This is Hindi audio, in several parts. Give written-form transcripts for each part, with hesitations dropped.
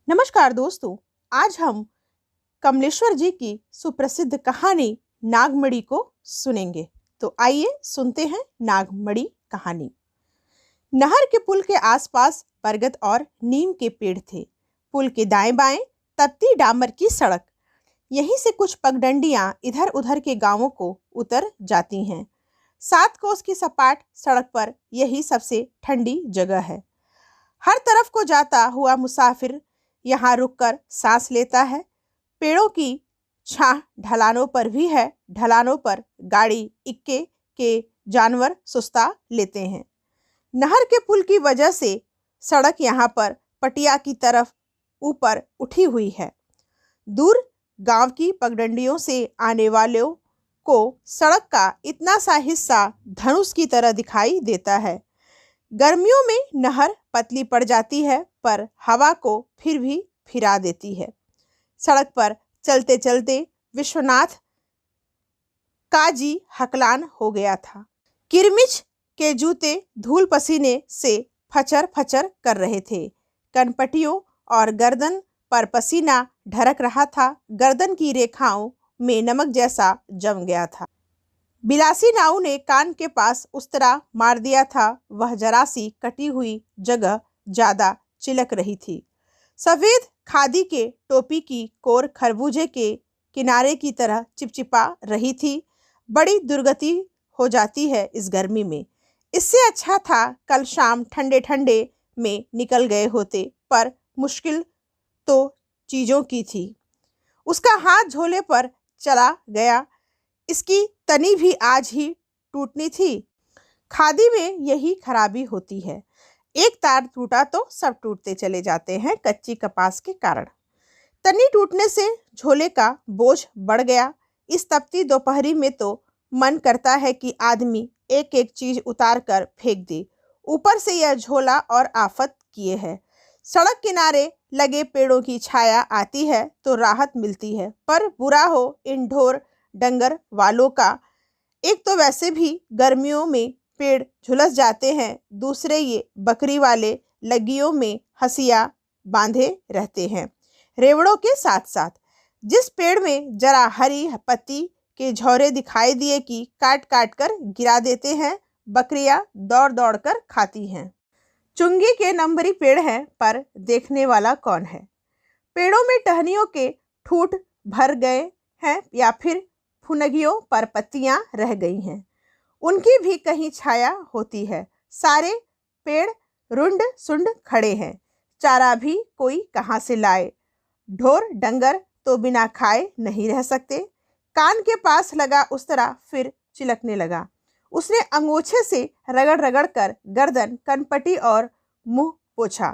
नमस्कार दोस्तों। आज हम कमलेश्वर जी की सुप्रसिद्ध कहानी नागमणि को सुनेंगे। तो आइए सुनते हैं नागमणि कहानी। नहर के पुल के आसपास बरगद और नीम के पेड़ थे। पुल के दाएं बाएं तपती डामर की सड़क। यहीं से कुछ पगडंडियां इधर उधर के गांवों को उतर जाती हैं। 7 कोस की सपाट सड़क पर यही सबसे ठंडी जगह है। हर तरफ को जाता हुआ मुसाफिर यहाँ रुककर सांस लेता है। पेड़ों की छाह ढलानों पर भी है। ढलानों पर गाड़ी इक्के के जानवर सुस्ता लेते हैं। नहर के पुल की वजह से सड़क यहाँ पर पटिया की तरफ ऊपर उठी हुई है। दूर गांव की पगडंडियों से आने वालों को सड़क का इतना सा हिस्सा धनुष की तरह दिखाई देता है। गर्मियों में नहर पतली पड़ जाती है पर हवा को फिर भी फिरा देती है। सड़क पर चलते चलते विश्वनाथ का जी हकलान हो गया था। किरमिच के जूते धूल पसीने से फचर फचर कर रहे थे। कनपटियों और गर्दन पर पसीना ढरक रहा था। गर्दन की रेखाओं में नमक जैसा जम गया था। बिलासी नाऊ ने कान के पास उस्तरा मार दिया था। वह जरा सी कटी हुई जगह ज्यादा चिलक रही थी। सफेद खादी के टोपी की कोर खरबूजे के किनारे की तरह चिपचिपा रही थी। बड़ी दुर्गति हो जाती है इस गर्मी में। इससे अच्छा था कल शाम ठंडे ठंडे में निकल गए होते, पर मुश्किल तो चीजों की थी। उसका हाथ झोले पर चला गया। इसकी तनी भी आज ही टूटनी थी। खादी में यही खराबी होती है। एक तार टूटा तो सब टूटते चले जाते हैं कच्ची कपास के कारण। तनी टूटने से झोले का बोझ बढ़ गया। इस तपती दोपहरी में तो मन करता है कि आदमी एक एक चीज उतार कर फेंक दे। ऊपर से यह झोला और आफत किए है। सड़क किनारे लगे पेड़ों की छाया आती है तो राहत मिलती है, पर बुरा हो इन ढोर डंगर वालों का। एक तो वैसे भी गर्मियों में पेड़ झुलस जाते हैं, दूसरे ये बकरी वाले लगियों में हंसिया बांधे रहते हैं रेवड़ों के साथ साथ। जिस पेड़ में जरा हरी पत्ती के झौरे दिखाई दिए कि काट काट कर गिरा देते हैं। बकरियां दौड़ दौड़ कर खाती हैं। चुंगी के नंबरी पेड़ हैं, पर देखने वाला कौन है। पेड़ों में टहनियों के ठूठ भर गए हैं या फिर फुनगियों पर पत्तियां रह गई हैं। उनकी भी कहीं छाया होती है। सारे पेड़ रुंड सुंड खड़े हैं। चारा भी कोई कहाँ से लाए। ढोर डंगर तो बिना खाए नहीं रह सकते। कान के पास लगा उस्तरा फिर चिलकने लगा। उसने अंगोछे से रगड़ रगड़ कर गर्दन, कनपटी और मुंह पोछा।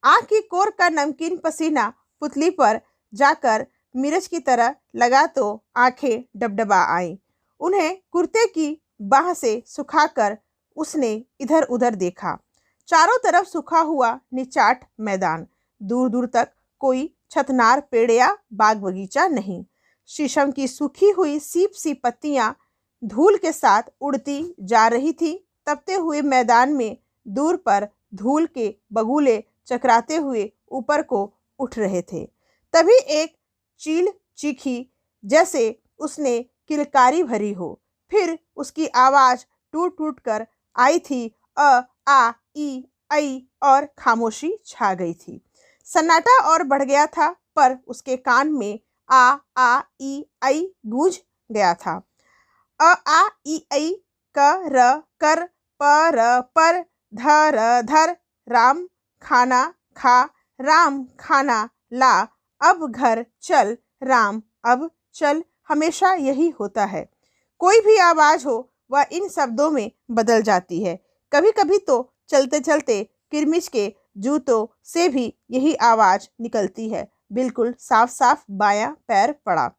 आंख की कोर का नमकीन पसीना पुतली पर जाकर मिर्च की तरह लगा तो आंखें डबडबा आईं। उन्हें कुर्ते की बाह से सुखाकर उसने इधर उधर देखा। चारों तरफ सूखा हुआ निचाट मैदान। दूर दूर तक कोई छतनार पेड़ या बाग बगीचा नहीं। शीशम की सूखी हुई सीप सी पत्तियां धूल के साथ उड़ती जा रही थी। तपते हुए मैदान में दूर पर धूल के बगुले चकराते हुए ऊपर को उठ रहे थे। तभी एक चील चीखी जैसे उसने किलकारी भरी हो। फिर उसकी आवाज टूट टूट कर आई थी। अ आ ई आई और खामोशी छा गई थी। सन्नाटा और बढ़ गया था, पर उसके कान में आ ई आई गूंज गया था। अ आ ई आई कर पर धर धर राम खाना खा राम खाना ला अब घर चल राम अब चल। हमेशा यही होता है। कोई भी आवाज हो वह इन शब्दों में बदल जाती है। कभी कभी तो चलते चलते किरमिच के जूतों से भी यही आवाज निकलती है। बिल्कुल साफ साफ बायां पैर पड़ा,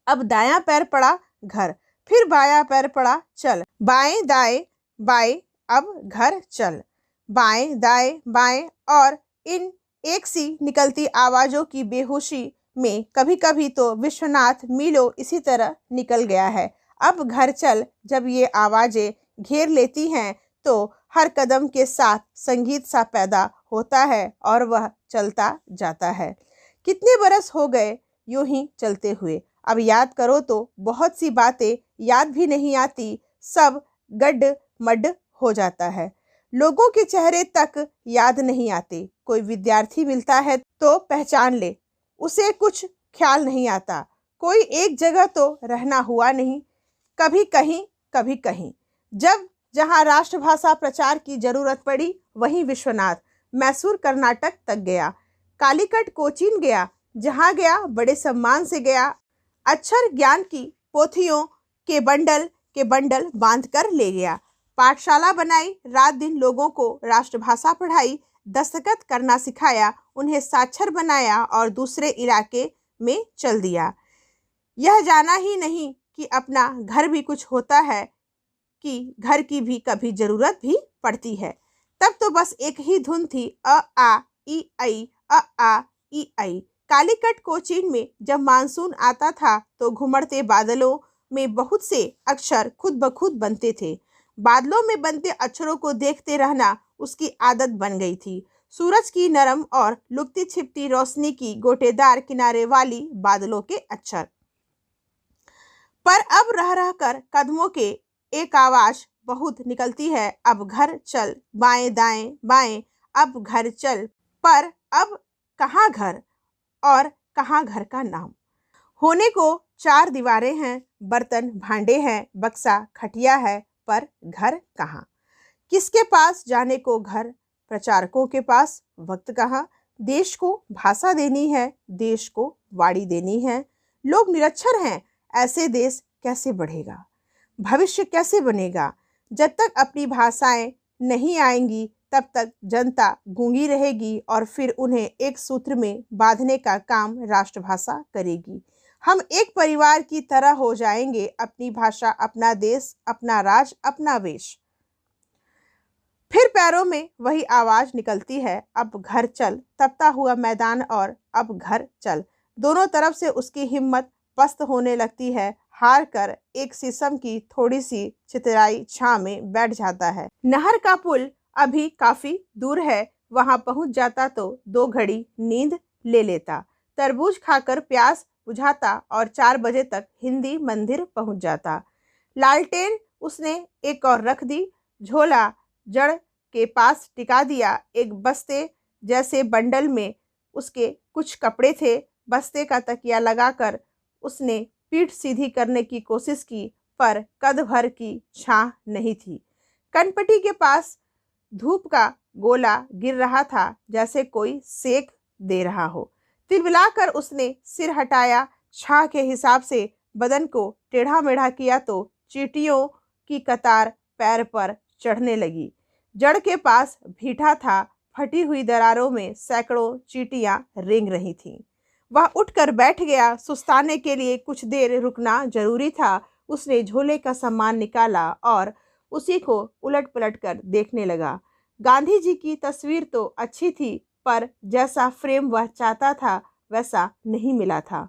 अब दायां पैर पड़ा घर, फिर बायां पैर पड़ा चल, बाएं दाएं बाएं अब घर चल, बाएं दाएं बाएं। और इन एक सी निकलती आवाजों की बेहोशी में कभी कभी तो विश्वनाथ मीलों इसी तरह निकल गया है। अब घर चल जब ये आवाजें घेर लेती हैं तो हर कदम के साथ संगीत सा पैदा होता है और वह चलता जाता है। कितने बरस हो गए यूं ही चलते हुए, अब याद करो तो बहुत सी बातें याद भी नहीं आती, सब गड मड हो जाता है। लोगों के चेहरे तक याद नहीं आते। कोई विद्यार्थी मिलता है तो पहचान ले, उसे कुछ ख्याल नहीं आता। कोई एक जगह तो रहना हुआ नहीं, कभी कहीं कभी कहीं। जब जहाँ राष्ट्रभाषा प्रचार की जरूरत पड़ी वहीं विश्वनाथ मैसूर कर्नाटक तक गया, कालीकट कोचीन गया, जहाँ गया बड़े सम्मान से गया। अक्षर ज्ञान की पोथियों के बंडल बांध कर ले गया। पाठशाला बनाई, रात दिन लोगों को राष्ट्रभाषा पढ़ाई, दस्तखत करना सिखाया, उन्हें साक्षर बनाया और दूसरे इलाके में चल दिया। यह जाना ही नहीं कि अपना घर भी कुछ होता है, कि घर की भी कभी जरूरत भी पड़ती है। तब तो बस एक ही धुन थी, अ आ ई आई, अ आ ई आई। कालीकट कोचीन में जब मानसून आता था तो घुमड़ते बादलों में बहुत से अक्षर खुद ब खुद बनते थे। बादलों में बनते अक्षरों को देखते रहना उसकी आदत बन गई थी। सूरज की नरम और लुकती छिपती रोशनी की गोटेदार किनारे वाली बादलों के अक्षर। पर अब रह रह कर कदमों के एक आवाज बहुत निकलती है, अब घर चल, बाएं दाएं बाएं, अब घर चल। पर अब कहाँ घर और कहाँ घर का नाम। होने को चार दीवारें हैं, बर्तन भांडे हैं, बक्सा खटिया है, पर घर कहाँ। किसके पास जाने को घर, प्रचारकों के पास वक्त कहाँ। देश को भाषा देनी है, देश को वाणी देनी है। लोग निरक्षर हैं, ऐसे देश कैसे बढ़ेगा, भविष्य कैसे बनेगा। जब तक अपनी भाषाएं नहीं आएंगी तब तक जनता गूंगी रहेगी और फिर उन्हें एक सूत्र में बांधने का काम राष्ट्रभाषा करेगी। हम एक परिवार की तरह हो जाएंगे, अपनी भाषा, अपना देश, अपना राज, अपना वेश। फिर पैरों में वही आवाज निकलती है, अब घर चल। तपता हुआ मैदान और अब घर चल, दोनों तरफ से उसकी हिम्मत पस्त होने लगती है। हार कर एक शीशम की थोड़ी सी चितराई छां में बैठ जाता है। नहर का पुल अभी काफी दूर है, वहां पहुंच जाता तो 2 घड़ी नींद ले लेता, तरबूज खाकर प्यास बुझाता और 4 बजे तक हिंदी मंदिर पहुंच जाता। लालटेन उसने एक और रख दी, झोला जड़ के पास टिका दिया। एक बस्ते जैसे बंडल में उसके कुछ कपड़े थे। बस्ते का तकिया लगाकर उसने पीठ सीधी करने की कोशिश की, पर कद भर की छां नहीं थी। कनपटी के पास धूप का गोला गिर रहा था, जैसे कोई सेक दे रहा हो। तिलमिलाकर उसने सिर हटाया, छां के हिसाब से बदन को टेढ़ा मेढ़ा किया तो चींटियों की कतार पैर पर चढ़ने लगी। जड़ के पास भीठा था, फटी हुई दरारों में सैकड़ों चींटियां रेंग रही थीं। वह उठकर बैठ गया, सुस्ताने के लिए कुछ देर रुकना जरूरी था। उसने झोले का सामान निकाला और उसी को उलट पलट कर देखने लगा। गांधी जी की तस्वीर तो अच्छी थी, पर जैसा फ्रेम वह चाहता था वैसा नहीं मिला था।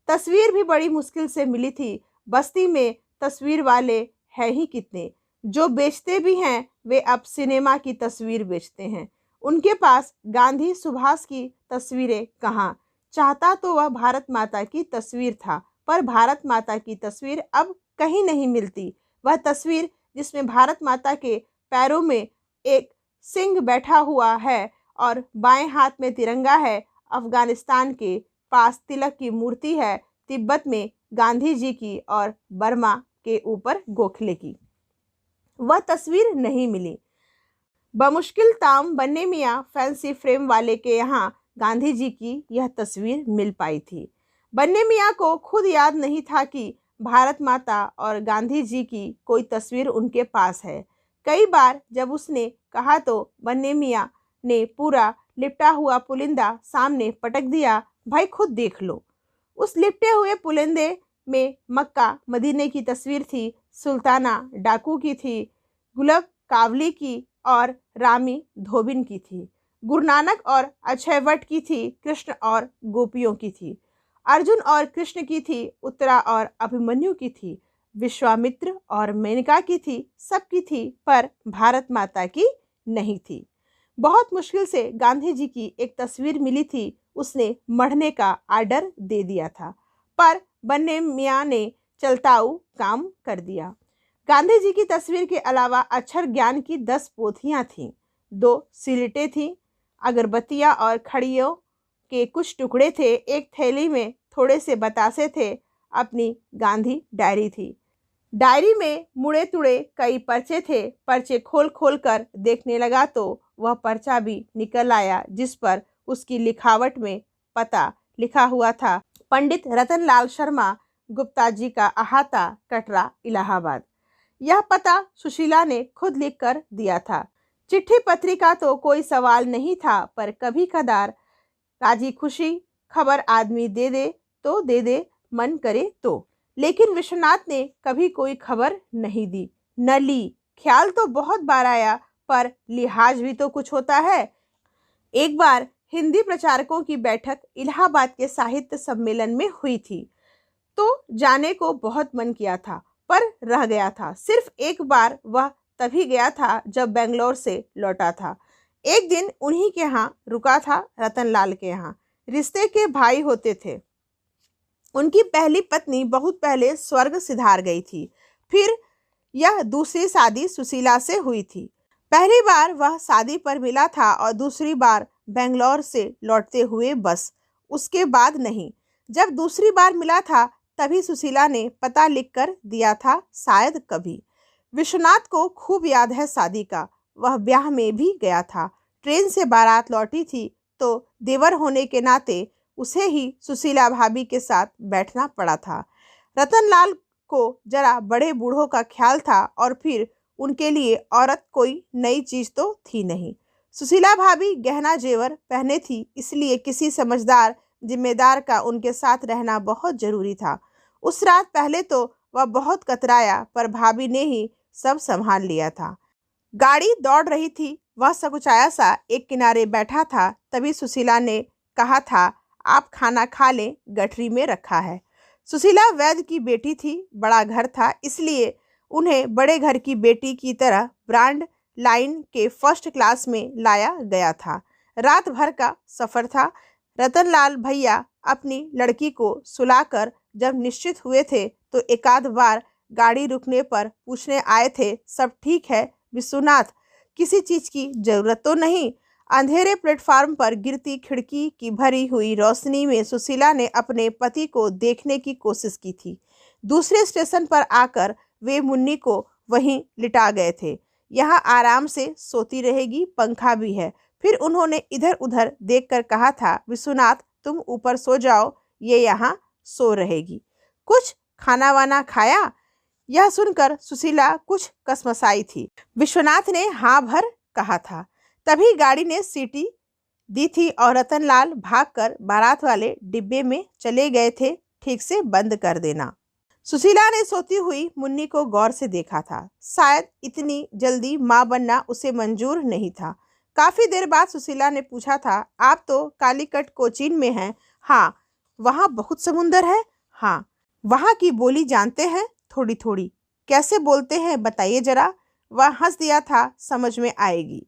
तस्वीर भी बड़ी मुश्किल से मिली थी। बस्ती में तस्वीर वाले हैं ही कितने, जो बेचते भी हैं वे अब सिनेमा की तस्वीर बेचते हैं। उनके पास गांधी सुभाष की तस्वीरें कहाँ। चाहता तो वह भारत माता की तस्वीर था, पर भारत माता की तस्वीर अब कहीं नहीं मिलती। वह तस्वीर जिसमें भारत माता के पैरों में एक सिंह बैठा हुआ है और बाएं हाथ में तिरंगा है, अफगानिस्तान के पास तिलक की मूर्ति है, तिब्बत में गांधी जी की और बर्मा के ऊपर गोखले की, वह तस्वीर नहीं मिली। बमुश्किल ताम बन्ने मियाँ फैंसी फ्रेम वाले के यहाँ गांधी जी की यह तस्वीर मिल पाई थी। बन्ने मियाँ को खुद याद नहीं था कि भारत माता और गांधी जी की कोई तस्वीर उनके पास है। कई बार जब उसने कहा तो बन्ने मियाँ ने पूरा लिपटा हुआ पुलिंदा सामने पटक दिया, भाई खुद देख लो। उस लिपटे हुए पुलिंदे में मक्का मदीने की तस्वीर थी, सुल्ताना डाकू की थी, गुलब कावली की और रामी धोबिन की थी, गुरु नानक और अक्षय वट की थी, कृष्ण और गोपियों की थी, अर्जुन और कृष्ण की थी, उत्तरा और अभिमन्यु की थी, विश्वामित्र और मेनका की थी, सबकी थी, पर भारत माता की नहीं थी। बहुत मुश्किल से गांधी जी की एक तस्वीर मिली थी, उसने मढ़ने का आर्डर दे दिया था, पर बन्ने मियाँ ने चलताऊ काम कर दिया। गांधी जी की तस्वीर के अलावा अक्षर ज्ञान की 10 पोथियां थीं, 2 सिलटें थीं, अगरबत्तियां और खड़ियों के कुछ टुकड़े थे। एक थैली में थोड़े से बतासे थे। अपनी गांधी डायरी थी। डायरी में मुड़े तुड़े कई पर्चे थे। पर्चे खोल खोल कर देखने लगा तो वह पर्चा भी निकल आया जिस पर उसकी लिखावट में पता लिखा हुआ था, पंडित रतनलाल शर्मा गुप्ता जी का अहाता, कटरा, इलाहाबाद। यह पता सुशीला ने खुद लिख कर दिया था। चिट्ठी पत्री का तो कोई सवाल नहीं था, पर कभी कदार राजी खुशी खबर आदमी दे दे तो दे दे, मन करे तो। लेकिन विश्वनाथ ने कभी कोई खबर नहीं दी, न ली। ख्याल तो बहुत बार आया, पर लिहाज भी तो कुछ होता है। एक बार हिंदी प्रचारकों की बैठक इलाहाबाद के साहित्य सम्मेलन में हुई थी, तो जाने को बहुत मन किया था, पर रह गया था। सिर्फ एक बार वह तभी गया था जब बेंगलोर से लौटा था। एक दिन उन्हीं के यहाँ रुका था, रतनलाल के यहाँ। रिश्ते के भाई होते थे। उनकी पहली पत्नी बहुत पहले स्वर्ग सिधार गई थी। फिर यह दूसरी शादी सुशीला से हुई थी। पहली बार वह शादी पर मिला था और दूसरी बार बेंगलोर से लौटते हुए, बस उसके बाद नहीं। जब दूसरी बार मिला था तभी सुशीला ने पता लिख कर दिया था, शायद कभी। विश्वनाथ को खूब याद है शादी का। वह ब्याह में भी गया था। ट्रेन से बारात लौटी थी तो देवर होने के नाते उसे ही सुशीला भाभी के साथ बैठना पड़ा था। रतनलाल को जरा बड़े बूढ़ों का ख्याल था और फिर उनके लिए औरत कोई नई चीज तो थी नहीं। सुशीला भाभी गहना जेवर पहने थी, इसलिए किसी समझदार जिम्मेदार का उनके साथ रहना बहुत जरूरी था। उस रात पहले तो वह बहुत कतराया, पर भाभी ने ही सब संभाल लिया था। गाड़ी दौड़ रही थी। वह सकुचाया सा एक किनारे बैठा था। तभी सुशीला ने कहा था, आप खाना खा लें, गठरी में रखा है। सुशीला वैद्य की बेटी थी। बड़ा घर था, इसलिए उन्हें बड़े घर की बेटी की तरह ब्रांड लाइन के फर्स्ट क्लास में लाया गया था। रात भर का सफर था। रतनलाल भैया अपनी लड़की को सुलाकर जब निश्चित हुए थे तो एकाध बार गाड़ी रुकने पर पूछने आए थे, सब ठीक है विश्वनाथ, किसी चीज की जरूरत तो नहीं। अंधेरे प्लेटफार्म पर गिरती खिड़की की भरी हुई रोशनी में सुशीला ने अपने पति को देखने की कोशिश की थी। दूसरे स्टेशन पर आकर वे मुन्नी को वहीं लिटा गए थे। यहाँ आराम से सोती रहेगी, पंखा भी है। फिर उन्होंने इधर उधर देखकर कहा था, विश्वनाथ तुम ऊपर सो जाओ, ये यहाँ सो रहेगी। कुछ खाना वाना खाया? यह सुनकर सुशीला कुछ कसमसाई थी। विश्वनाथ ने हाँ भर कहा था। तभी गाड़ी ने सीटी दी थी और रतनलाल भागकर बारात वाले डिब्बे में चले गए थे, ठीक से बंद कर देना। सुशीला ने सोती हुई मुन्नी को गौर से देखा था। शायद इतनी जल्दी माँ बनना उसे मंजूर नहीं था। काफी देर बाद सुशीला ने पूछा था, आप तो कालीकट कोचीन में हैं? हाँ। वहाँ बहुत समुंदर है? हाँ। वहाँ की बोली जानते हैं? थोड़ी थोड़ी। कैसे बोलते हैं बताइए जरा। वह हंस दिया था, समझ में आएगी।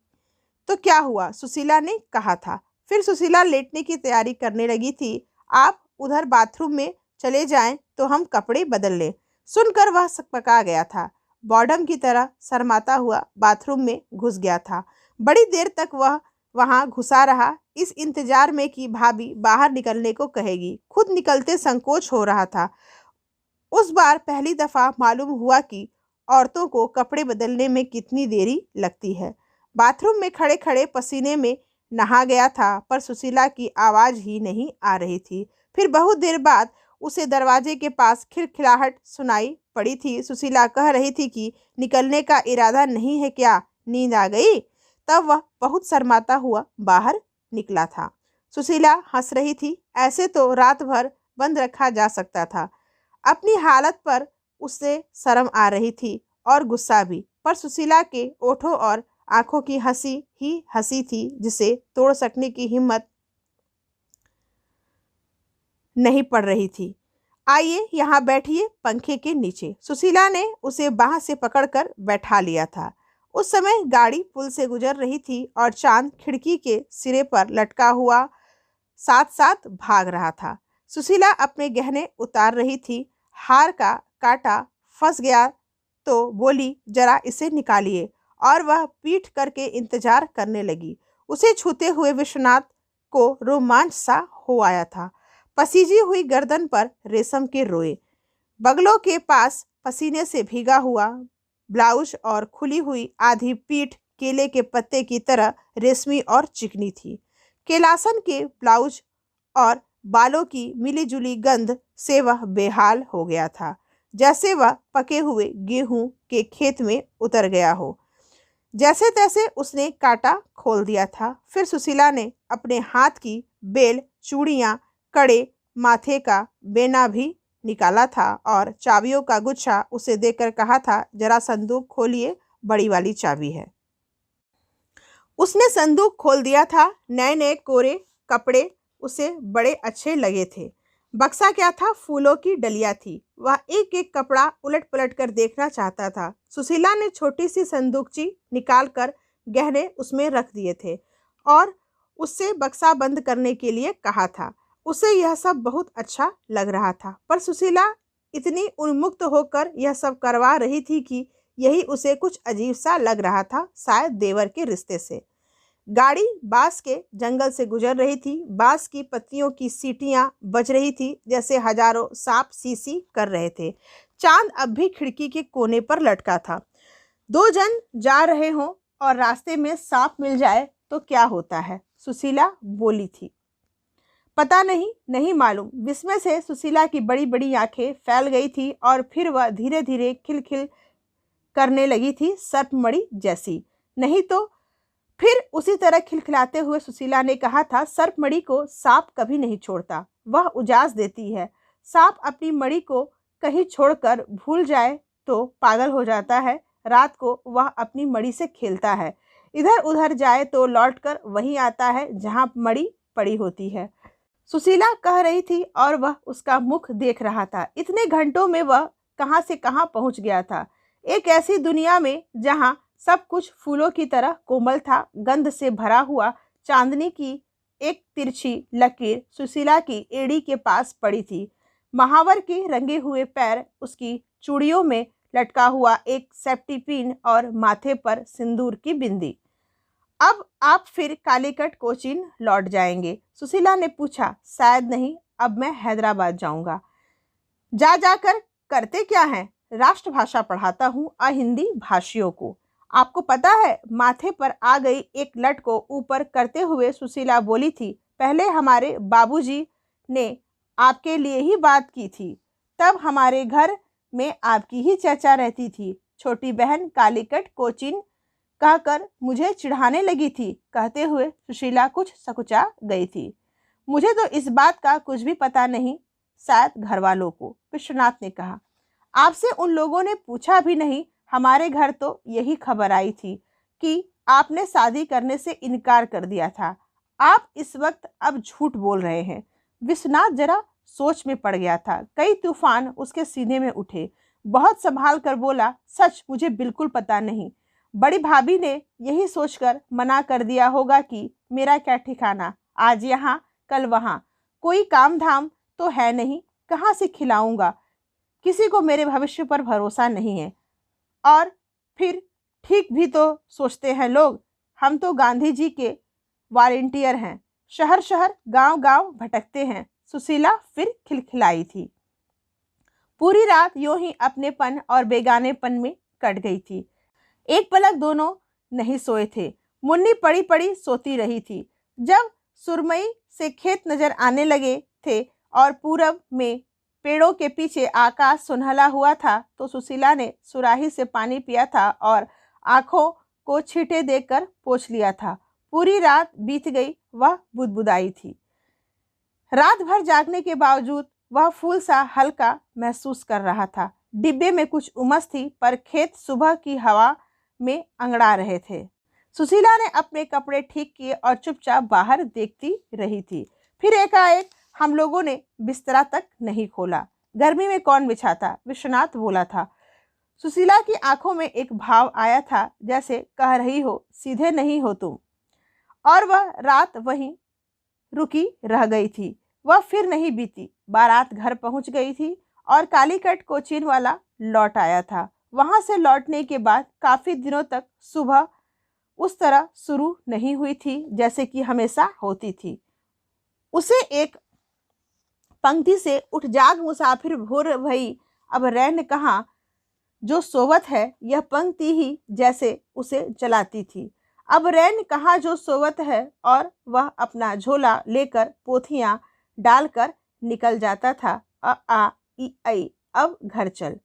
तो क्या हुआ? सुशीला ने कहा था। फिर सुशीला लेटने की तैयारी करने लगी थी। आप उधर बाथरूम में चले जाएं तो हम कपड़े बदल लें। सुनकर वह सकपका गया था। बॉर्डम की तरह शर्माता हुआ बाथरूम में घुस गया था। बड़ी देर तक वह वहां घुसा रहा, इस इंतजार में कि भाभी बाहर निकलने को कहेगी। खुद निकलते संकोच हो रहा था। उस बार पहली दफा मालूम हुआ कि औरतों को कपड़े बदलने में कितनी देरी लगती है। बाथरूम में खड़े खड़े पसीने में नहा गया था, पर सुशीला की आवाज ही नहीं आ रही थी। फिर बहुत देर बाद उसे दरवाजे के पास खिलखिलाहट सुनाई पड़ी थी। सुशीला कह रही थी कि निकलने का इरादा नहीं है क्या? नींद आ गई? तब वह बहुत शर्माता हुआ बाहर निकला था। सुशीला हंस रही थी। ऐसे तो रात भर बंद रखा जा सकता था। अपनी हालत पर उससे शर्म आ रही थी और गुस्सा भी, पर सुशीला के ओठों और आंखों की हंसी ही हंसी थी जिसे तोड़ सकने की हिम्मत नहीं पड़ रही थी। आइए यहाँ बैठिए पंखे के नीचे। सुशीला ने उसे बाह से पकड़कर बैठा लिया था। उस समय गाड़ी पुल से गुजर रही थी और चांद खिड़की के सिरे पर लटका हुआ साथ साथ भाग रहा था। सुशीला अपने गहने उतार रही थी। हार का कांटा फंस गया तो बोली, जरा इसे निकालिए, और वह पीठ करके इंतजार करने लगी। उसे छूते हुए विश्वनाथ को रोमांच सा हो आया था। पसीजी हुई गर्दन पर रेशम के रोए, बगलों के पास पसीने से भीगा हुआ ब्लाउज और खुली हुई आधी पीठ केले के पत्ते की तरह रेशमी और चिकनी थी। कैलासन के ब्लाउज और बालों की मिलीजुली गंध से वह बेहाल हो गया था, जैसे वह पके हुए गेहूं के खेत में उतर गया हो। जैसे तैसे उसने कांटा खोल दिया था। फिर सुशीला ने अपने हाथ की बेल, चूड़ियाँ, कड़े, माथे का बेना भी निकाला था और चाबियों का गुच्छा उसे देकर कहा था, जरा संदूक खोलिए, बड़ी वाली चाबी है। उसने संदूक खोल दिया था। नए नए कोरे कपड़े उसे बड़े अच्छे लगे थे। बक्सा क्या था, फूलों की डलिया थी। वह एक एक कपड़ा उलट पलट कर देखना चाहता था। सुशीला ने छोटी सी संदूकची निकाल कर गहने उसमें रख दिए थे और उससे बक्सा बंद करने के लिए कहा था। उसे यह सब बहुत अच्छा लग रहा था, पर सुशीला इतनी उन्मुक्त होकर यह सब करवा रही थी कि यही उसे कुछ अजीब सा लग रहा था, शायद देवर के रिश्ते से। गाड़ी बांस के जंगल से गुजर रही थी। बांस की पत्तियों की सीटियां बज रही थी, जैसे हजारों सांप सी कर रहे थे। चांद अब भी खिड़की के कोने पर लटका था। दो जन जा रहे हों और रास्ते में सांप मिल जाए तो क्या होता है, सुशीला बोली थी। पता नहीं मालूम। विस्मय से सुशीला की बड़ी बड़ी आंखें फैल गई थी और फिर वह धीरे धीरे खिलखिल करने लगी थी, सर्पमणि जैसी। नहीं तो फिर उसी तरह खिलखिलाते हुए सुशीला ने कहा था, सर्पमणि को सांप कभी नहीं छोड़ता, वह उजास देती है। सांप अपनी मणि को कहीं छोड़कर भूल जाए तो पागल हो जाता है। रात को वह अपनी मणि से खेलता है, इधर उधर जाए तो लौटकर वहीं आता है जहां मणि पड़ी होती है। सुशीला कह रही थी और वह उसका मुख देख रहा था। इतने घंटों में वह कहां से कहां पहुंच गया था, एक ऐसी दुनिया में जहां सब कुछ फूलों की तरह कोमल था। गंध से भरा हुआ चांदनी की एक तिरछी लकीर सुशीला की एड़ी के पास पड़ी थी। महावर के रंगे हुए पैर, उसकी चूड़ियों में लटका हुआ एक सेफ्टी पिन और माथे पर सिंदूर की बिंदी। अब आप फिर कालीकट कोचीन लौट जाएंगे? सुशीला ने पूछा। शायद नहीं, अब मैं हैदराबाद जाऊंगा। जाकर करते क्या हैं? राष्ट्रभाषा पढ़ाता हूँ अहिंदी भाषियों को। आपको पता है, माथे पर आ गई एक लट को ऊपर करते हुए सुशीला बोली थी, पहले हमारे बाबूजी ने आपके लिए ही बात की थी, तब हमारे घर में आपकी ही चर्चा रहती थी। छोटी बहन कालीकट कोचीन कहकर मुझे चिढ़ाने लगी थी। कहते हुए सुशीला कुछ सकुचा गई थी। मुझे तो इस बात का कुछ भी पता नहीं, शायद घर वालों को, विश्वनाथ ने कहा। आपसे उन लोगों ने पूछा भी नहीं। हमारे घर तो यही खबर आई थी कि आपने शादी करने से इनकार कर दिया था। आप इस वक्त अब झूठ बोल रहे हैं। विश्वनाथ जरा सोच में पड़ गया था। कई तूफान उसके सीने में उठे। बहुत संभाल कर बोला, सच मुझे बिल्कुल पता नहीं। बड़ी भाभी ने यही सोचकर मना कर दिया होगा कि मेरा क्या ठिकाना, आज यहाँ कल वहाँ, कोई काम धाम तो है नहीं, कहाँ से खिलाऊंगा, किसी को मेरे भविष्य पर भरोसा नहीं है। और फिर ठीक भी तो सोचते हैं लोग, हम तो गांधी जी के वॉलंटियर हैं, शहर शहर गांव गांव भटकते हैं। सुशीला फिर खिलखिलाई थी। पूरी रात यूं ही अपनेपन और बेगानेपन में कट गई थी। एक पलक दोनों नहीं सोए थे। मुन्नी पड़ी पड़ी सोती रही थी। जब सुरमई से खेत नजर आने लगे थे और पूरब में पेड़ों के पीछे आकाश सुनहला हुआ था तो सुशीला ने सुराही से पानी पिया था और आंखों को छींटे देकर पोंछ लिया था। पूरी रात बीत गई, वह बुदबुदाई थी। रात भर जागने के बावजूद वह फूल सा हल्का महसूस कर रहा था। डिब्बे में कुछ उमस थी, पर खेत सुबह की हवा में अंगड़ा रहे थे। सुशीला ने अपने कपड़े ठीक किए और चुपचाप बाहर देखती रही थी। फिर एकाएक हम लोगों ने बिस्तरा तक नहीं खोला। गर्मी में कौन बिछाता, विश्वनाथ बोला था। सुशीला की आंखों में एक भाव आया था, जैसे कह रही हो सीधे नहीं हो तुम। और वह रात वहीं रुकी रह गई थी। वह फिर नहीं बीती। बारात घर पहुंच गई थी और कालीकट कोचीन वाला लौट आया था। वहां से लौटने के बाद काफी दिनों तक सुबह उस तरह शुरू नहीं हुई थी जैसे कि हमेशा होती थी। उसे एक पंक्ति से उठ जाग मुसाफिर भोर भई अब रैन कहाँ, जो सोवत है यह पंक्ति ही जैसे उसे जलाती थी। अब रैन कहाँ जो सोवत है, और वह अपना झोला लेकर पोथियां डालकर निकल जाता था। अ आ ई ऐ अब घर चल।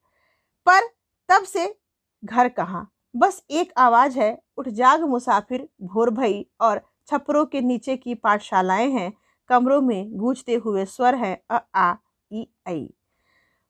पर तब से घर कहाँ, बस एक आवाज है, उठ जाग मुसाफिर भोर भई, और छप्परों के नीचे की पाठशालाएं हैं, कमरों में गूंजते हुए स्वर है अ आ ई ऐ।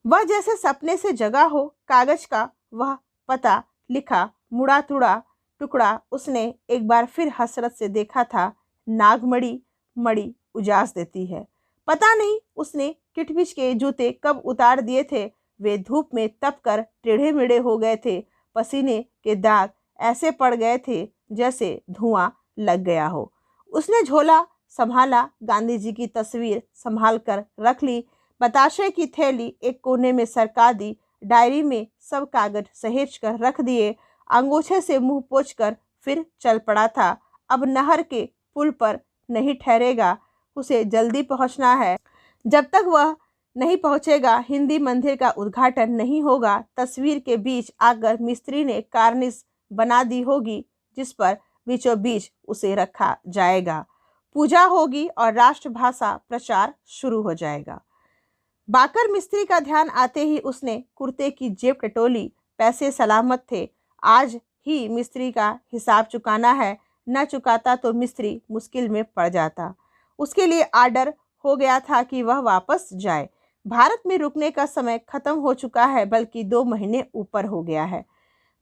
वह जैसे सपने से जगा हो। कागज का वह पता लिखा मुड़ा तुड़ा टुकड़ा उसने एक बार फिर हसरत से देखा था। नागमड़ी मड़ी उजास देती है। पता नहीं उसने किटबिच के जूते कब उतार दिए थे। वे धूप में तप कर टेढ़े मेढ़े हो गए थे। पसीने के दाग ऐसे पड़ गए थे जैसे धुआं लग गया हो। उसने झोला संभाला, गांधी जी की तस्वीर संभाल कर रख ली, बताशे की थैली एक कोने में सरका दी, डायरी में सब कागज सहेज कर रख दिए, अंगूठे से मुंह पोंछकर फिर चल पड़ा था। अब नहर के पुल पर नहीं ठहरेगा, उसे जल्दी पहुंचना है। जब तक वह नहीं पहुंचेगा हिंदी मंदिर का उद्घाटन नहीं होगा। तस्वीर के बीच आकर मिस्त्री ने कार्निश बना दी होगी, जिस पर बीचों बीच उसे रखा जाएगा। पूजा होगी और राष्ट्रभाषा प्रचार शुरू हो जाएगा। बाकर मिस्त्री का ध्यान आते ही उसने कुर्ते की जेब टटोली। पैसे सलामत थे। आज ही मिस्त्री का हिसाब चुकाना है, न चुकाता तो मिस्त्री मुश्किल में पड़ जाता। उसके लिए आर्डर हो गया था कि वह वापस जाए। भारत में रुकने का समय खत्म हो चुका है, बल्कि 2 महीने ऊपर हो गया है।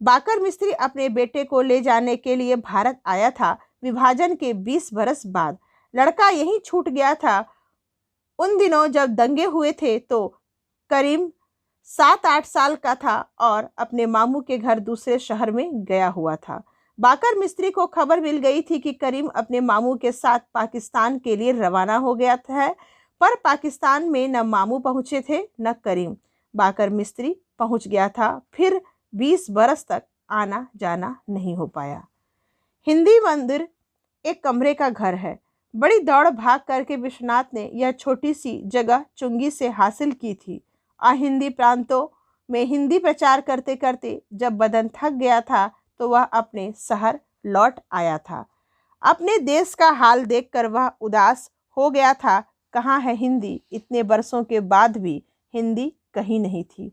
बाकर मिस्त्री अपने बेटे को ले जाने के लिए भारत आया था। विभाजन के 20 बरस बाद लड़का यहीं छूट गया था। उन दिनों जब दंगे हुए थे तो करीम 7-8 साल का था और अपने मामू के घर दूसरे शहर में गया हुआ था। बाकर मिस्त्री को खबर मिल गई थी कि करीम अपने मामू के साथ पाकिस्तान के लिए रवाना हो गया है, पर पाकिस्तान में न मामू पहुंचे थे न करीम। बाकर मिस्त्री पहुंच गया था, फिर 20 बरस तक आना जाना नहीं हो पाया। हिंदी मंदिर एक कमरे का घर है। बड़ी दौड़ भाग करके विश्वनाथ ने यह छोटी सी जगह चुंगी से हासिल की थी। हिंदी प्रांतों में हिंदी प्रचार करते करते जब बदन थक गया था तो वह अपने शहर लौट आया था। अपने देश का हाल देखकर वह उदास हो गया था। कहाँ है हिंदी? इतने बरसों के बाद भी हिंदी कहीं नहीं थी।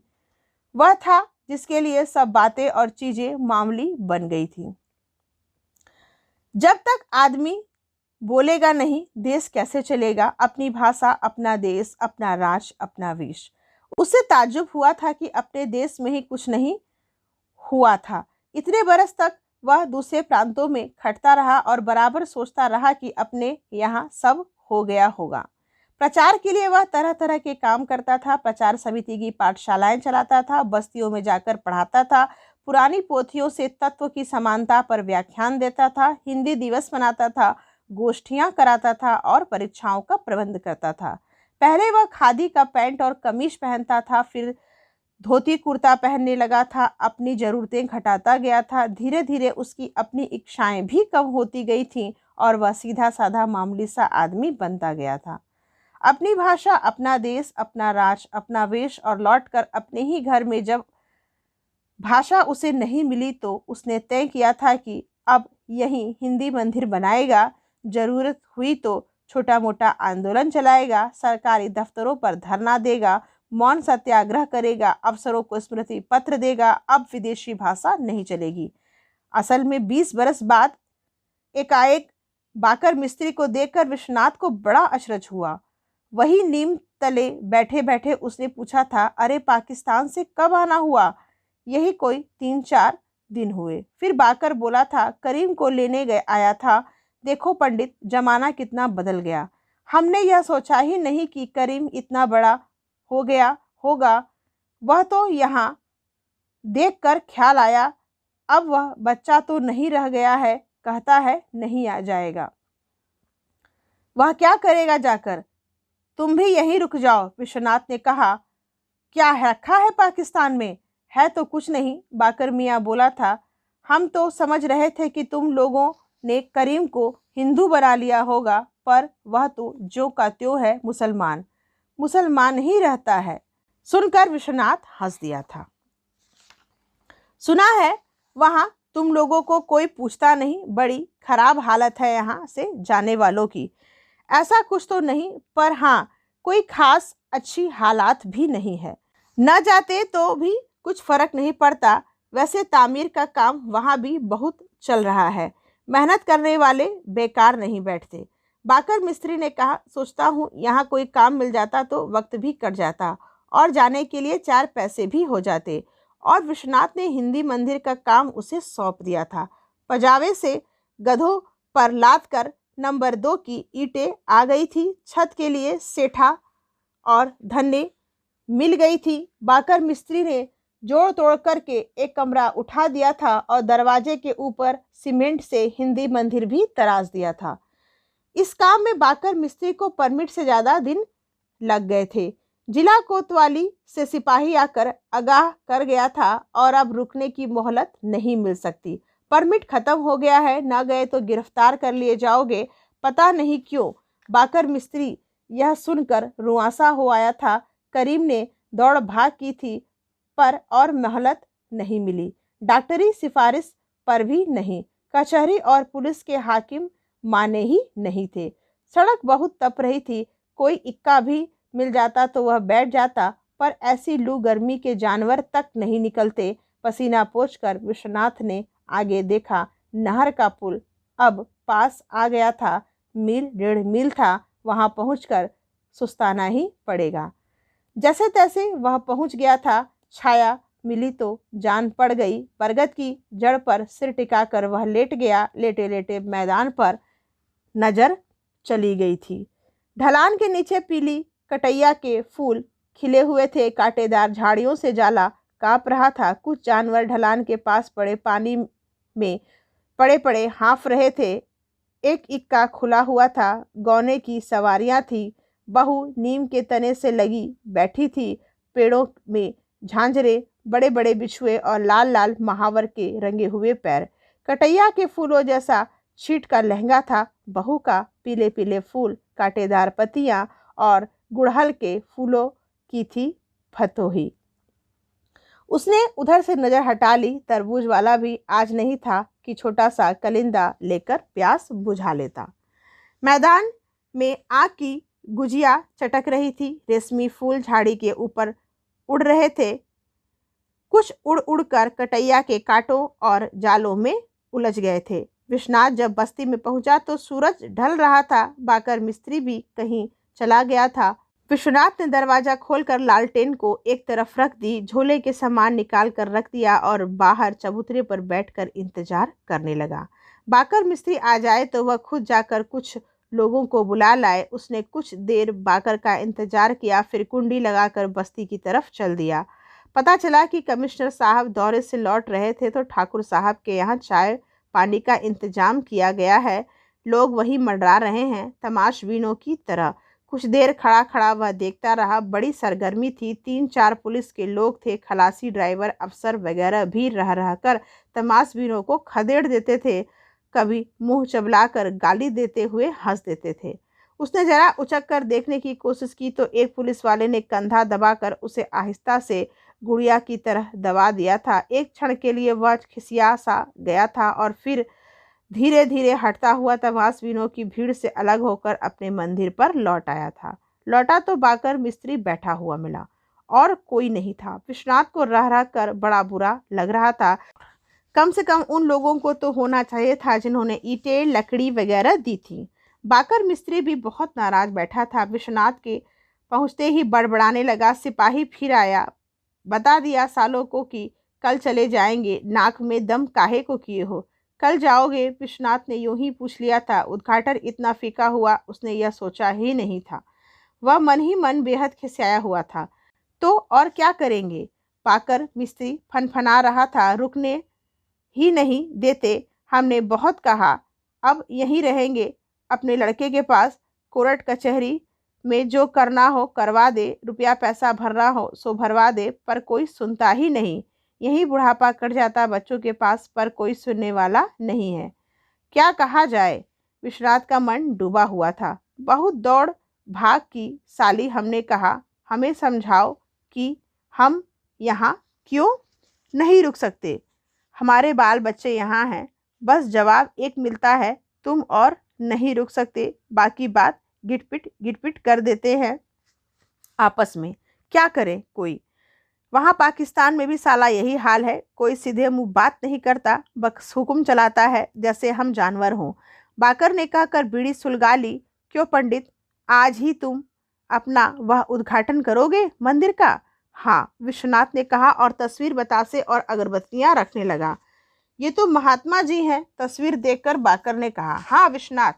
वह था जिसके लिए सब बातें और चीजें मामूली बन गई थी। जब तक आदमी बोलेगा नहीं, देश कैसे चलेगा? अपनी भाषा, अपना देश, अपना राज, अपना वेश। उसे ताज्जुब हुआ था कि अपने देश में ही कुछ नहीं हुआ था। इतने बरस तक वह दूसरे प्रांतों में खटता रहा और बराबर सोचता रहा कि अपने यहाँ सब हो गया होगा। प्रचार के लिए वह तरह तरह के काम करता था। प्रचार समिति की पाठशालाएं चलाता था, बस्तियों में जाकर पढ़ाता था, पुरानी पोथियों से तत्व की समानता पर व्याख्यान देता था, हिंदी दिवस मनाता था, गोष्ठियां कराता था और परीक्षाओं का प्रबंध करता था। पहले वह खादी का पैंट और कमीज पहनता था, फिर धोती कुर्ता पहनने लगा था। अपनी जरूरतें घटाता गया था। धीरे धीरे उसकी अपनी इच्छाएं भी कम होती गई थीं और वह सीधा साधा मामूली सा आदमी बनता गया था। अपनी भाषा, अपना देश, अपना राज, अपना वेश और लौटकर अपने ही घर में जब भाषा उसे नहीं मिली तो उसने तय किया था कि अब यहीं हिंदी मंदिर बनाएगा। जरूरत हुई तो छोटा मोटा आंदोलन चलाएगा, सरकारी दफ्तरों पर धरना देगा, मौन सत्याग्रह करेगा, अफसरों को स्मृति पत्र देगा। अब विदेशी भाषा नहीं चलेगी। असल में 20 बरस बाद एकाएक बाकर मिस्त्री को देखकर विश्वनाथ को बड़ा अचरज हुआ। वही नीम तले बैठे बैठे उसने पूछा था, अरे पाकिस्तान से कब आना हुआ? यही कोई 3-4 दिन हुए। फिर बाकर बोला था, करीम को लेने गए आया था। देखो पंडित, जमाना कितना बदल गया। हमने यह सोचा ही नहीं कि करीम इतना बड़ा हो गया होगा। वह तो यहाँ देखकर ख्याल आया, अब वह बच्चा तो नहीं रह गया है, कहता है नहीं आ जाएगा। वह क्या करेगा जाकर? तुम भी यहीं रुक जाओ, विश्वनाथ ने कहा। क्या रखा है पाकिस्तान में? है तो कुछ नहीं, बाकर मियाँ बोला था। हम तो समझ रहे थे कि तुम लोगों ने करीम को हिंदू बना लिया होगा, पर वह तो ज्यों का त्यों है मुसलमान, मुसलमान ही रहता है। सुनकर विश्वनाथ हंस दिया था। सुना है वहां तुम लोगों को कोई पूछता नहीं, बड़ी खराब हालत है यहाँ से जाने वालों की। ऐसा कुछ तो नहीं, पर हाँ कोई खास अच्छी हालात भी नहीं है। न जाते तो भी कुछ फर्क नहीं पड़ता। वैसे तामीर का काम वहाँ भी बहुत चल रहा है, मेहनत करने वाले बेकार नहीं बैठते। बाकर मिस्त्री ने कहा, सोचता हूँ यहाँ कोई काम मिल जाता तो वक्त भी कट जाता और जाने के लिए 4 पैसे भी हो जाते। और विश्वनाथ ने हिंदी मंदिर का काम उसे सौंप दिया था। पजावे से गधों पर लाद कर नंबर 2 की ईंटें आ गई थी। छत के लिए सेठा और धन्ने मिल गई थी। बाकर मिस्त्री ने जोड़ तोड़ करके एक कमरा उठा दिया था और दरवाजे के ऊपर सीमेंट से हिंदी मंदिर भी तराश दिया था। इस काम में बाकर मिस्त्री को परमिट से ज़्यादा दिन लग गए थे। जिला कोतवाली से सिपाही आकर आगाह कर गया था और अब रुकने की मोहलत नहीं मिल सकती। परमिट खत्म हो गया है, ना गए तो गिरफ्तार कर लिए जाओगे। पता नहीं क्यों बाकर मिस्त्री यह सुनकर रुआंसा हो आया था। करीम ने दौड़ भाग की थी, पर और मोहलत नहीं मिली। डॉक्टरी सिफारिश पर भी नहीं। कचहरी और पुलिस के हाकिम माने ही नहीं थे। सड़क बहुत तप रही थी। कोई इक्का भी मिल जाता तो वह बैठ जाता, पर ऐसी लू गर्मी के जानवर तक नहीं निकलते। पसीना पोंछकर विश्वनाथ ने आगे देखा। नहर का पुल अब पास आ गया था। मील 1.5 मील था। वहां पहुंचकर सुस्ताना ही पड़ेगा। जैसे तैसे वह पहुंच गया था। छाया मिली तो जान पड़ गई। बरगद की जड़ पर सिर टिकाकर वह लेट गया। लेटे लेटे मैदान पर नजर चली गई थी। ढलान के नीचे पीली कटैया के फूल खिले हुए थे। कांटेदार झाड़ियों से जाला कांप रहा था। कुछ जानवर ढलान के पास पड़े पानी में पड़े पड़े हाँफ रहे थे। एक इक्का खुला हुआ था। गौने की सवारियां थी। बहू नीम के तने से लगी बैठी थी। पेड़ों में झांझरे, बड़े बड़े बिछुए और लाल लाल महावर के रंगे हुए पैर। कटैया के फूलों जैसा छीट का लहंगा था। बहू का पीले पीले फूल, कांटेदार पत्तियां और गुड़हल के फूलों की थी फतोही। उसने उधर से नजर हटा ली। तरबूज वाला भी आज नहीं था कि छोटा सा कलिंदा लेकर प्यास बुझा लेता। मैदान में आग की गुजिया चटक रही थी। रेशमी फूल झाड़ी के ऊपर उड़ रहे थे। कुछ उड़ उड़ कर कटैया के कांटों और जालों में उलझ गए थे। विश्वनाथ जब बस्ती में पहुंचा तो सूरज ढल रहा था। बाकर मिस्त्री भी कहीं चला गया था। विश्वनाथ ने दरवाजा खोलकर लालटेन को एक तरफ रख दी, झोले के सामान निकाल कर रख दिया और बाहर चबूतरे पर बैठकर इंतजार करने लगा। बाकर मिस्त्री आ जाए तो वह खुद जाकर कुछ लोगों को बुला लाए। उसने कुछ देर बाकर का इंतजार किया, फिर कुंडी लगाकर बस्ती की तरफ चल दिया। पता चला कि कमिश्नर साहब दौरे से लौट रहे थे तो ठाकुर साहब के यहाँ चाय पानी का इंतजाम किया गया है। लोग वहीं मंडरा रहे हैं तमाशबीनों की तरह। कुछ देर खड़ा खड़ा वह देखता रहा। बड़ी सरगर्मी थी। 3-4 पुलिस के लोग थे। खलासी, ड्राइवर, अफसर वगैरह भी रह रह कर तमाशबीनों को खदेड़ देते थे। कभी मुंह चबलाकर गाली देते हुए हंस देते थे। उसने जरा उचक कर देखने की कोशिश की तो एक पुलिस वाले ने कंधा दबाकर उसे आहिस्ता से गुड़िया की तरह दबा दिया था। एक क्षण के लिए वह खिसिया सा गया था और फिर धीरे धीरे हटता हुआ तमाशबीनों की भीड़ से अलग होकर अपने मंदिर पर लौट आया था। लौटा तो बाकर मिस्त्री बैठा हुआ मिला और कोई नहीं था। विश्वनाथ को रह रह कर बड़ा बुरा लग रहा था। कम से कम उन लोगों को तो होना चाहिए था जिन्होंने ईंटें, लकड़ी वगैरह दी थी। बाकर मिस्त्री भी बहुत नाराज बैठा था। विश्वनाथ के पहुंचते ही बड़बड़ाने लगा। सिपाही फिर आया। बता दिया सालों को कि कल चले जाएंगे। नाक में दम काहे को किए हो? कल जाओगे? विश्वनाथ ने यूं ही पूछ लिया था। उद्घाटन इतना फीका हुआ उसने यह सोचा ही नहीं था। वह मन ही मन बेहद खिसियाया हुआ था। तो और क्या करेंगे? पाकर मिस्त्री फनफना रहा था। रुकने ही नहीं देते। हमने बहुत कहा, अब यहीं रहेंगे अपने लड़के के पास। कोर्ट कचहरी में जो करना हो करवा दे, रुपया पैसा भरना हो सो भरवा दे, पर कोई सुनता ही नहीं। यहीं बुढ़ापा कट जाता बच्चों के पास, पर कोई सुनने वाला नहीं है। क्या कहा जाए। विश्वनाथ का मन डूबा हुआ था। बहुत दौड़ भाग की साली। हमने कहा, हमें समझाओ कि हम यहाँ क्यों नहीं रुक सकते। हमारे बाल बच्चे यहाँ हैं। बस जवाब एक मिलता है, तुम और नहीं रुक सकते। बाकी बात गिटपिट कर देते हैं आपस में। क्या करे कोई। वहाँ पाकिस्तान में भी साला यही हाल है। कोई सीधे मुंह बात नहीं करता, बस हुक्म चलाता है जैसे हम जानवर हों। बाकर ने कहकर बीड़ी सुलगा ली। क्यों पंडित, आज ही तुम अपना वह उद्घाटन करोगे मंदिर का? हाँ, विश्वनाथ ने कहा और तस्वीर बतासे और अगरबत्तियां रखने लगा। ये तो महात्मा जी हैं। तस्वीर देखकर बाकर ने कहा। हाँ, विश्वनाथ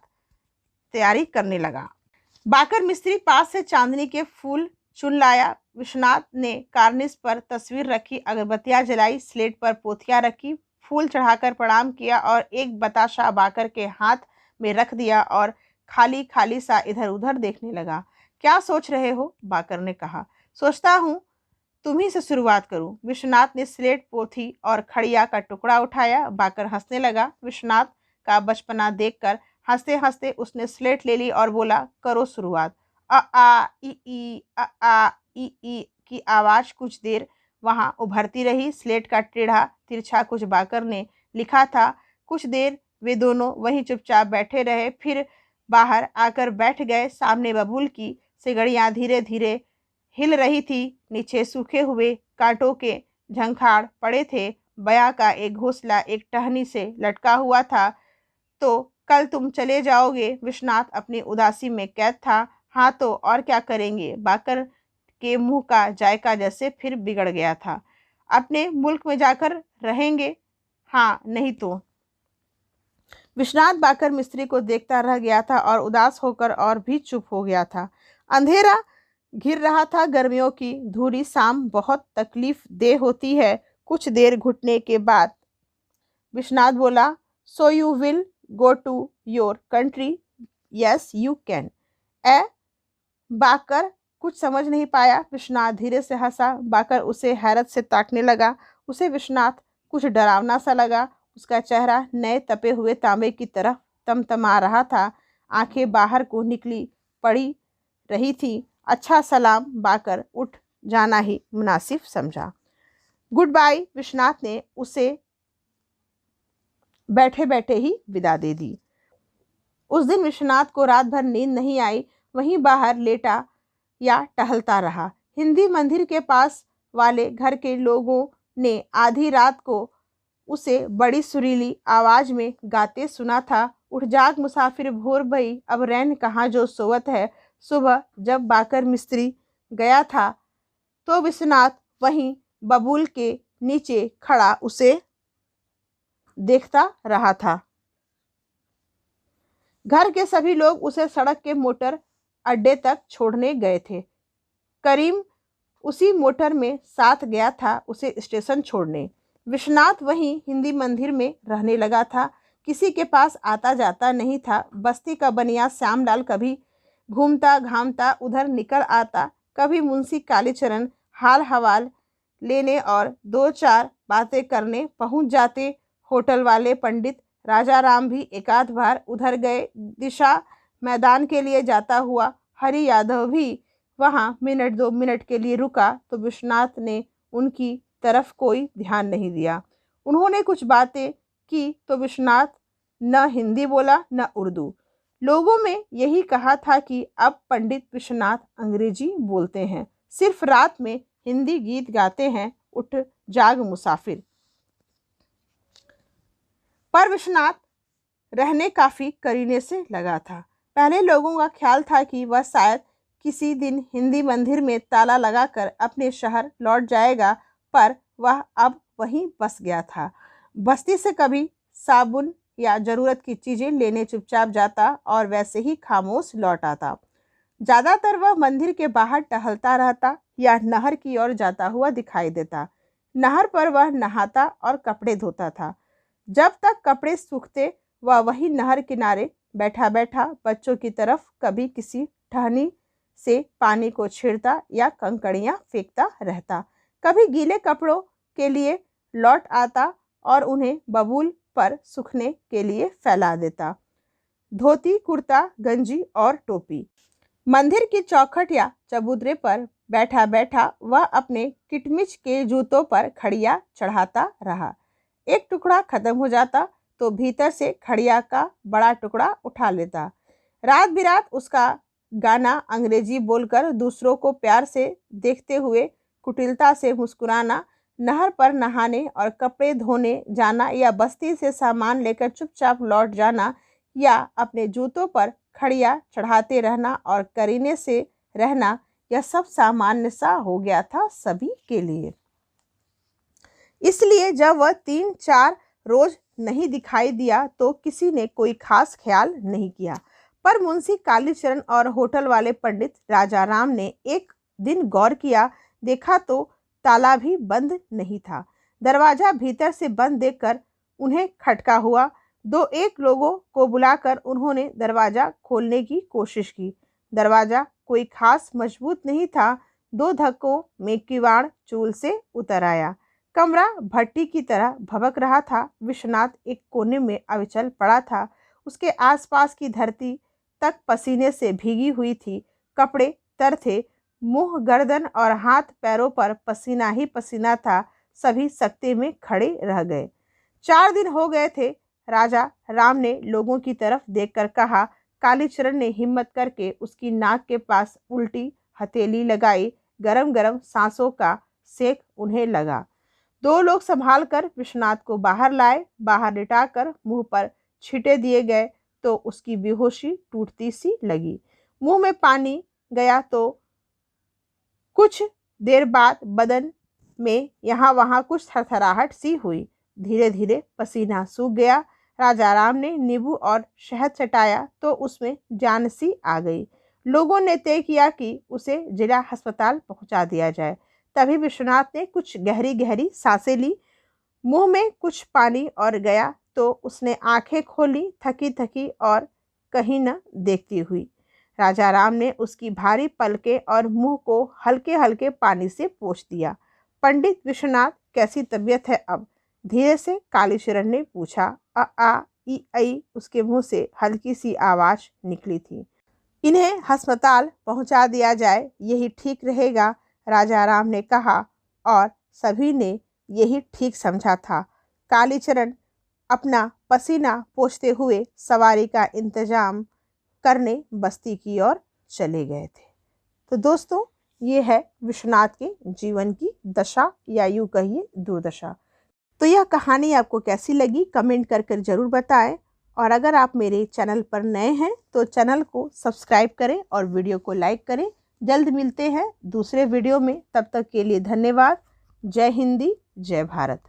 तैयारी करने लगा। बाकर मिस्त्री पास से चांदनी के फूल चुन लाया। विश्वनाथ ने कार्निस पर तस्वीर रखी, अगरबत्तियां जलाई, स्लेट पर पोथियां रखी, फूल चढ़ाकर प्रणाम किया और एक बताशा बाकर के हाथ में रख दिया और खाली खाली सा इधर उधर देखने लगा। क्या सोच रहे हो? बाकर ने कहा। सोचता हूँ तुम्ही से शुरुआत करूं। विश्वनाथ ने स्लेट, पोथी और खड़िया का टुकड़ा उठाया। बाकर हंसने लगा। विश्वनाथ का बचपना देखकर हंसते हंसते उसने स्लेट ले ली और बोला, करो शुरुआत। अ आ ई की आवाज कुछ देर वहां उभरती रही। स्लेट का टेढ़ा तिरछा कुछ बाकर ने लिखा था। कुछ देर वे दोनों वहीं चुपचाप बैठे रहे, फिर बाहर आकर बैठ गए। सामने बबूल की सिगड़ियां धीरे धीरे हिल रही थी। नीचे सूखे हुए कांटों के झंखाड़ पड़े थे। बया का एक घोंसला एक टहनी से लटका हुआ था। तो कल तुम चले जाओगे? विश्वनाथ अपनी उदासी में कैद था। हाँ तो और क्या करेंगे। बाकर के मुंह का जायका जैसे फिर बिगड़ गया था। अपने मुल्क में जाकर रहेंगे? हाँ, नहीं तो। विश्वनाथ बाकर मिस्त्री को देखता रह गया था और उदास होकर और भी चुप हो गया था। अंधेरा घिर रहा था। गर्मियों की धूरी शाम बहुत तकलीफ दे होती है। कुछ देर घुटने के बाद विश्वनाथ बोला, so you will go to your country? Yes you can. ए बाकर कुछ समझ नहीं पाया। विश्वनाथ धीरे से हंसा। बाकर उसे हैरत से ताकने लगा। उसे विश्वनाथ कुछ डरावना सा लगा। उसका चेहरा नए तपे हुए तांबे की तरफ तमतमा रहा था। आंखें बाहर को निकली पड़ी रही थी। अच्छा सलाम। बाकर उठ जाना ही मुनासिब समझा। Good bye. विश्वनाथ ने उसे बैठे बैठे ही विदा दे दी। उस दिन विश्वनाथ को रात भर नींद नहीं आई। वहीं बाहर लेटा या टहलता रहा। हिंदी मंदिर के पास वाले घर के लोगों ने आधी रात को उसे बड़ी सुरीली आवाज में गाते सुना था। उठ जाग मुसाफिर, भोर भई, अब रैन कहाँ जो सोवत है। सुबह जब बाकर मिस्त्री गया था तो विश्वनाथ वहीं बबूल के नीचे खड़ा उसे देखता रहा था। घर के सभी लोग उसे सड़क के मोटर अड्डे तक छोड़ने गए थे। करीम उसी मोटर में साथ गया था उसे स्टेशन छोड़ने। विश्वनाथ वहीं हिंदी मंदिर में रहने लगा था। किसी के पास आता जाता नहीं था। बस्ती का बनिया श्यामलाल कभी घूमता घामता उधर निकल आता, कभी मुंशी कालीचरण हाल हवाल लेने और दो चार बातें करने पहुंच जाते। होटल वाले पंडित राजा राम भी एकाध बार उधर गए। दिशा मैदान के लिए जाता हुआ हरि यादव भी वहां मिनट दो मिनट के लिए रुका तो विश्वनाथ ने उनकी तरफ कोई ध्यान नहीं दिया। उन्होंने कुछ बातें की तो विश्वनाथ न हिंदी बोला न उर्दू। लोगों में यही कहा था कि अब पंडित विश्वनाथ अंग्रेजी बोलते हैं, सिर्फ रात में हिंदी गीत गाते हैं। उठ जाग मुसाफिर। पर विश्वनाथ रहने काफी करीने से लगा था। पहले लोगों का ख्याल था कि वह शायद किसी दिन हिंदी मंदिर में ताला लगाकर अपने शहर लौट जाएगा, पर वह अब वहीं बस गया था। बस्ती से कभी साबुन या जरूरत की चीजें लेने चुपचाप जाता और वैसे ही खामोश लौट आता। ज्यादातर वह मंदिर के बाहर टहलता रहता या नहर की ओर जाता हुआ दिखाई देता। नहर पर वह नहाता और कपड़े धोता था। जब तक कपड़े सूखते वह वही नहर किनारे बैठा बैठा बच्चों की तरफ कभी किसी टहनी से पानी को छेड़ता या कंकड़ियां फेंकता रहता, कभी गीले कपड़ों के लिए लौट आता और उन्हें बबूल पर सूखने के लिए फैला देता। धोती, कुर्ता, गंजी और टोपी। मंदिर की चौखट या चबूतरे पर बैठा बैठा वह अपने किटमिच के जूतों पर खड़िया चढ़ाता रहा। एक टुकड़ा खत्म हो जाता तो भीतर से खड़िया का बड़ा टुकड़ा उठा लेता। रात बिरात उसका गाना अंग्रेजी बोलकर दूसरों को प्यार से देखते हुए कुटिलता से मुस्कुराना, नहर पर नहाने और कपड़े धोने जाना या बस्ती से सामान लेकर चुपचाप लौट जाना या अपने जूतों पर खड़िया चढ़ाते रहना और करीने से रहना, यह सब सामान्य सा हो गया था सभी के लिए। इसलिए जब वह 3-4 रोज नहीं दिखाई दिया तो किसी ने कोई खास ख्याल नहीं किया। पर मुंशी कालीचरण और होटल वाले पंडित राजा राम ने एक दिन गौर किया, देखा तो ताला भी बंद नहीं था। दरवाजा भीतर से बंद देखकर उन्हें खटका हुआ। 2-1 लोगों को बुलाकर उन्होंने दरवाजा खोलने की कोशिश की। दरवाजा कोई खास मजबूत नहीं था। 2 धक्कों में किवाड़ चूल से उतर आया। कमरा भट्टी की तरह भभक रहा था। विश्वनाथ एक कोने में अविचल पड़ा था। उसके आसपास की धरती तक पसीने से भीगी हुई थी। कपड़े तर थे, मुंह, गर्दन और हाथ पैरों पर पसीना ही पसीना था। सभी सकते में खड़े रह गए। 4 दिन हो गए थे। राजा राम ने लोगों की तरफ देखकर कहा। कालीचरण ने हिम्मत करके उसकी नाक के पास उल्टी हथेली लगाई। गरम गरम सांसों का सेक उन्हें लगा। 2 लोग संभाल कर विश्वनाथ को बाहर लाए। बाहर लिटाकर मुंह पर छींटे दिए गए तो उसकी बेहोशी टूटती सी लगी। मुंह में पानी गया तो कुछ देर बाद बदन में यहाँ वहाँ कुछ थरथराहट सी हुई। धीरे धीरे पसीना सूख गया। राजा राम ने नींबू और शहद चटाया तो उसमें जान सी आ गई। लोगों ने तय किया कि उसे जिला अस्पताल पहुंचा दिया जाए। तभी विश्वनाथ ने कुछ गहरी गहरी सांसें ली। मुंह में कुछ पानी और गया तो उसने आंखें खोली, थकी थकी और कहीं न देखती हुई। राजा राम ने उसकी भारी पलकें और मुंह को हल्के हल्के पानी से पोंछ दिया। पंडित विश्वनाथ, कैसी तबीयत है अब? धीरे से कालीचरण ने पूछा। अ आ ई ऐ उसके मुंह से हल्की सी आवाज निकली थी। इन्हें अस्पताल पहुंचा दिया जाए, यही ठीक रहेगा, राजा राम ने कहा और सभी ने यही ठीक समझा था। कालीचरण अपना पसीना पोंछते हुए सवारी का इंतजाम करने बस्ती की ओर चले गए थे। तो दोस्तों, ये है विश्वनाथ के जीवन की दशा या यूँ कहिए दुर्दशा। तो यह कहानी आपको कैसी लगी कमेंट कर जरूर बताएं। और अगर आप मेरे चैनल पर नए हैं तो चैनल को सब्सक्राइब करें और वीडियो को लाइक करें। जल्द मिलते हैं दूसरे वीडियो में। तब तक के लिए धन्यवाद। जय हिंदी, जय भारत।